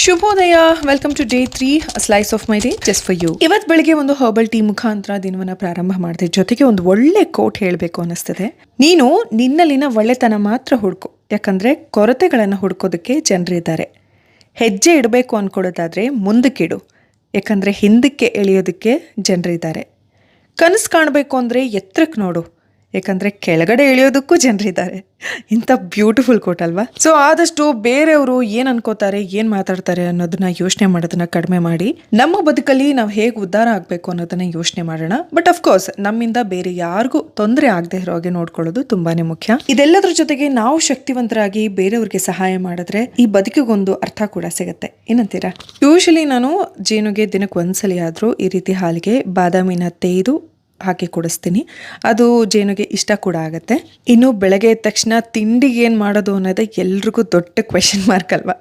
ಶುಭೋದಯ, welcome to day 3 slice of my day just for you. ಇವತ್ತು ಬೆಳಿಗ್ಗೆ ಒಂದು ಹರ್ಬಲ್ ಟೀ ಮುಖಾಂತರ ದಿನವನ್ನ ಪ್ರಾರಂಭ ಮಾಡಿದೆ. ಜೊತೆಗೆ ಒಂದು ಒಳ್ಳೆ ಕೋಟ್ ಹೇಳಬೇಕು ಅನ್ನಿಸ್ತದೆ. ನೀನು ನಿನ್ನಲ್ಲಿನ ಒಳ್ಳೆತನ ಮಾತ್ರ ಹುಡುಕು, ಯಾಕಂದ್ರೆ ಕೊರತೆಗಳನ್ನು ಹುಡುಕೋದಕ್ಕೆ ಜನರಿದ್ದಾರೆ. ಹೆಜ್ಜೆ ಇಡಬೇಕು ಅನ್ಕೊಳ್ಳೋದಾದ್ರೆ ಮುಂದಕ್ಕಿಡು, ಯಾಕಂದ್ರೆ ಹಿಂದಕ್ಕೆ ಎಳೆಯೋದಕ್ಕೆ ಜನರಿದ್ದಾರೆ. ಕನಸು ಕಾಣಬೇಕು ಅಂದರೆ ಎತ್ತರಕ್ಕೆ ನೋಡು, ಯಾಕಂದರೆ ಕೆಳಗಡೆ ಇಳಿಯೋದಕ್ಕೂ ಜನರಿದ್ದಾರೆ. ಇಂಥ ಬ್ಯೂಟಿಫುಲ್ ಕೋಟ್ ಅಲ್ವಾ? ಸೊ ಆದಷ್ಟು ಬೇರೆಯವರು ಏನು ಅನ್ಕೋತಾರೆ, ಏನು ಮಾತಾಡ್ತಾರೆ ಅನ್ನೋದನ್ನ ಯೋಚನೆ ಮಾಡೋದನ್ನ ಕಡಿಮೆ ಮಾಡಿ ನಮ್ಮ ಬದುಕಲ್ಲಿ ನಾವು ಹೇಗೆ ಉದ್ಧಾರ ಆಗಬೇಕು ಅನ್ನೋದನ್ನ ಯೋಚನೆ ಮಾಡೋಣ. ಬಟ್ ಅಫ್ಕೋರ್ಸ್ ನಮ್ಮಿಂದ ಬೇರೆ ಯಾರಿಗೂ ತೊಂದರೆ ಆಗದೆ ಇರೋ ಹಾಗೆ ನೋಡ್ಕೊಳ್ಳೋದು ತುಂಬಾನೇ ಮುಖ್ಯ. ಇದೆಲ್ಲದ್ರ ಜೊತೆಗೆ ನಾವು ಶಕ್ತಿವಂತರಾಗಿ ಬೇರೆಯವ್ರಿಗೆ ಸಹಾಯ ಮಾಡಿದ್ರೆ ಈ ಬದುಕಿಗೊಂದು ಅರ್ಥ ಕೂಡ ಸಿಗುತ್ತೆ. ಏನಂತೀರಾ? ಯೂಶಲಿ ನಾನು ಜೇನುಗೆ ದಿನಕ್ಕೆ ಒಂದ್ಸಲಿ ಆದರೂ ಈ ರೀತಿ ಹಾಲಿಗೆ ಬಾದಾಮಿನ ತೇಯ್ದು ಹಾಕಿ ಕುಡಿಸ್ತೀನಿ. ಅದು ಜೇನುಗೆ ಇಷ್ಟ ಕೂಡ ಆಗುತ್ತೆ. ಇನ್ನು ಬೆಳಗ್ಗೆ ಎದ್ದ ತಕ್ಷಣ ತಿಂಡಿಗೆ ಏನು ಮಾಡೋದು ಅನ್ನೋದೇ ಎಲ್ರಿಗೂ ದೊಡ್ಡ ಕ್ವೆಶನ್ ಮಾರ್ಕ್ ಅಲ್ವಾ?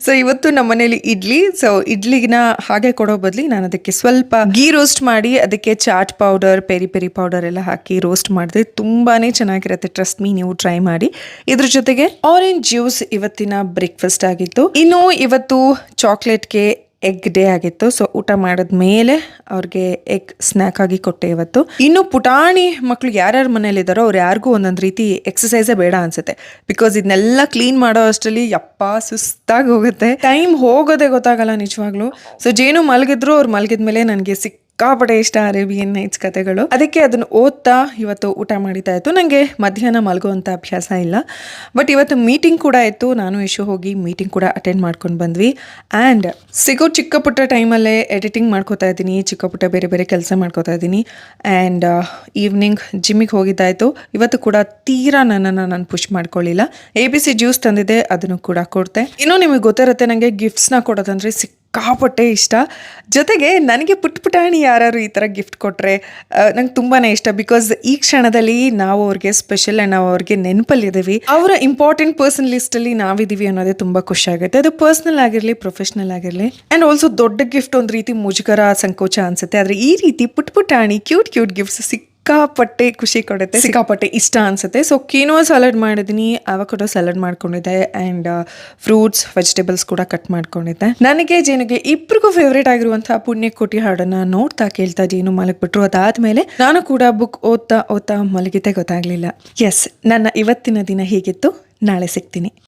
ಸೊ ಇವತ್ತು ನಮ್ಮ ಮನೇಲಿ ಇಡ್ಲಿ. ಸೊ ಇಡ್ಲಿನ ಹಾಗೆ ಕೊಡೋ ಬದಲಿ ನಾನು ಅದಕ್ಕೆ ಸ್ವಲ್ಪ ಗೀ ರೋಸ್ಟ್ ಮಾಡಿ ಅದಕ್ಕೆ chaat powder, peri peri powder ಎಲ್ಲ ಹಾಕಿ ರೋಸ್ಟ್ ಮಾಡಿದ್ರೆ ತುಂಬಾನೇ ಚೆನ್ನಾಗಿರುತ್ತೆ. ಟ್ರಸ್ಟ್ ಮೀ, ನೀವು ಟ್ರೈ ಮಾಡಿ. ಇದ್ರ ಜೊತೆಗೆ ಆರೆಂಜ್ ಜ್ಯೂಸ್ ಇವತ್ತಿನ ಬ್ರೇಕ್ಫಾಸ್ಟ್ ಆಗಿತ್ತು. ಇನ್ನು ಇವತ್ತು ಚಾಕ್ಲೇಟ್ಗೆ ಎಗ್ ಡೇ ಆಗಿತ್ತು. ಸೊ ಊಟ ಮಾಡಿದ್ಮೇಲೆ ಅವ್ರಿಗೆ ಎಗ್ ಸ್ನ್ಯಾಕ್ ಆಗಿ ಕೊಟ್ಟೆ ಇವತ್ತು. ಇನ್ನು ಪುಟಾಣಿ ಮಕ್ಕಳು ಯಾರ್ಯಾರ ಮನೇಲಿ ಇದ್ದಾರೋ ಅವ್ರು ಯಾರಿಗೂ ಒಂದೊಂದು ರೀತಿ ಎಕ್ಸಸೈಸೇ ಬೇಡ ಅನ್ಸುತ್ತೆ. ಬಿಕಾಸ್ ಇದನ್ನೆಲ್ಲ ಕ್ಲೀನ್ ಮಾಡೋ ಅಷ್ಟರಲ್ಲಿ ಸುಸ್ತಾಗಿ ಹೋಗುತ್ತೆ, ಟೈಮ್ ಹೋಗೋದೇ ಗೊತ್ತಾಗಲ್ಲ ನಿಜವಾಗ್ಲೂ. ಸೊ ಜೇನು ಮಲಗಿದ್ರು, ಅವ್ರು ಮಲಗಿದ್ಮೇಲೆ ನನಗೆ ಸಿಕ್ಕಾಪಟ್ಟೆ ಇಷ್ಟ ಅರೇಬಿಯನ್ ನೈಟ್ಸ್ ಕಥೆಗಳು. ಅದಕ್ಕೆ ಅದನ್ನು ಓದ್ತಾ ಇವತ್ತು ಊಟ ಮಾಡಿತಾ ಇತ್ತು. ನನಗೆ ಮಧ್ಯಾಹ್ನ ಮಲಗುವಂಥ ಅಭ್ಯಾಸ ಇಲ್ಲ. ಬಟ್ ಇವತ್ತು ಮೀಟಿಂಗ್ ಕೂಡ ಇತ್ತು. ನಾನು ಇಶ್ಯೂ ಹೋಗಿ ಮೀಟಿಂಗ್ ಕೂಡ ಅಟೆಂಡ್ ಮಾಡ್ಕೊಂಡು ಬಂದ್ವಿ. ಆ್ಯಂಡ್ ಸಿಗೋ ಚಿಕ್ಕ ಪುಟ್ಟ ಟೈಮಲ್ಲೇ ಎಡಿಟಿಂಗ್ ಮಾಡ್ಕೋತಾ ಇದ್ದೀನಿ, ಚಿಕ್ಕ ಪುಟ್ಟ ಬೇರೆ ಬೇರೆ ಕೆಲಸ ಮಾಡ್ಕೋತಾ ಇದ್ದೀನಿ. ಆ್ಯಂಡ್ ಈವ್ನಿಂಗ್ ಜಿಮ್ಮಿಗೆ ಹೋಗಿದ್ದಾಯಿತು. ಇವತ್ತು ಕೂಡ ತೀರಾ ನನ್ನನ್ನು ನಾನು ಪುಷ್ ಮಾಡ್ಕೊಳ್ಳಿಲ್ಲ. ABC ಜ್ಯೂಸ್ ತಂದಿದ್ದೆ, ಅದನ್ನು ಕೂಡ ಕೊಡ್ತೆ. ಇನ್ನೂ ನಿಮಗೆ ಗೊತ್ತಿರುತ್ತೆ, ನನಗೆ ಗಿಫ್ಟ್ಸ್ನ ಕೊಡೋದಂದರೆ ಸಿಕ್ಕಾಪಟ್ಟೆ ಇಷ್ಟ. ಜೊತೆಗೆ ನನಗೆ ಪುಟಾಣಿ ಯಾರು ಈ ಥರ ಗಿಫ್ಟ್ ಕೊಟ್ಟರೆ ನಂಗೆ ತುಂಬಾ ಇಷ್ಟ. ಬಿಕಾಸ್ ಈ ಕ್ಷಣದಲ್ಲಿ ನಾವು ಅವ್ರಿಗೆ ಸ್ಪೆಷಲ್ ಆ್ಯಂಡ್ ನಾವು ಅವ್ರಿಗೆ ನೆನಪಲ್ಲಿದ್ದೀವಿ. ಅವರ ಇಂಪಾರ್ಟೆಂಟ್ ಪರ್ಸನ್ ಲಿಸ್ಟಲ್ಲಿ ನಾವಿದ್ದೀವಿ ಅನ್ನೋದೇ ತುಂಬ ಖುಷಿ ಆಗುತ್ತೆ. ಅದು ಪರ್ಸ್ನಲ್ ಆಗಿರಲಿ, ಪ್ರೊಫೆಷ್ನಲ್ ಆಗಿರಲಿ. ಆ್ಯಂಡ್ ಆಲ್ಸೋ ದೊಡ್ಡ ಗಿಫ್ಟ್ ಒಂದು ರೀತಿ ಮುಜುಗರ, ಸಂಕೋಚ ಅನಿಸುತ್ತೆ. ಆದರೆ ಈ ರೀತಿ ಪುಟಾಣಿ ಕ್ಯೂಟ್ ಗಿಫ್ಟ್ಸ್ ಸಿಕ್ಕಾಪಟ್ಟೆ ಖುಷಿ ಕೊಡುತ್ತೆ, ಸಿಕ್ಕಾಪಟ್ಟೆ ಇಷ್ಟ ಅನ್ಸುತ್ತೆ. ಸೊ ಕೀನೋ ಸಲಾಡ್ ಮಾಡಿದ್ದೀನಿ, ಅವಕಾಡೋ ಸಲಾಡ್ ಮಾಡ್ಕೊಂಡಿದ್ದೆ, ಆ್ಯಂಡ್ ಫ್ರೂಟ್ಸ್, ವೆಜಿಟೇಬಲ್ಸ್ ಕೂಡ ಕಟ್ ಮಾಡ್ಕೊಂಡಿದ್ದೆ. ನನಗೆ ಜೇನುಗೆ ಇಬ್ಬರಿಗೂ ಫೇವ್ರೇಟ್ ಆಗಿರುವಂತಹ ಪುಣ್ಯಕೋಟಿ ಹಾಡನ್ನ ನೋಡ್ತಾ ಕೇಳ್ತಾ ಜೇನು ಮಲಗಿಬಿಟ್ರು. ಅದಾದ್ಮೇಲೆ ನಾನು ಕೂಡ ಬುಕ್ ಓದ್ತಾ ಮಲಗಿದ್ದೆ, ಗೊತ್ತಾಗ್ಲಿಲ್ಲ. ಎಸ್, ನನ್ನ ಇವತ್ತಿನ ದಿನ ಹೀಗಿತ್ತು. ನಾಳೆ ಸಿಗ್ತೀನಿ.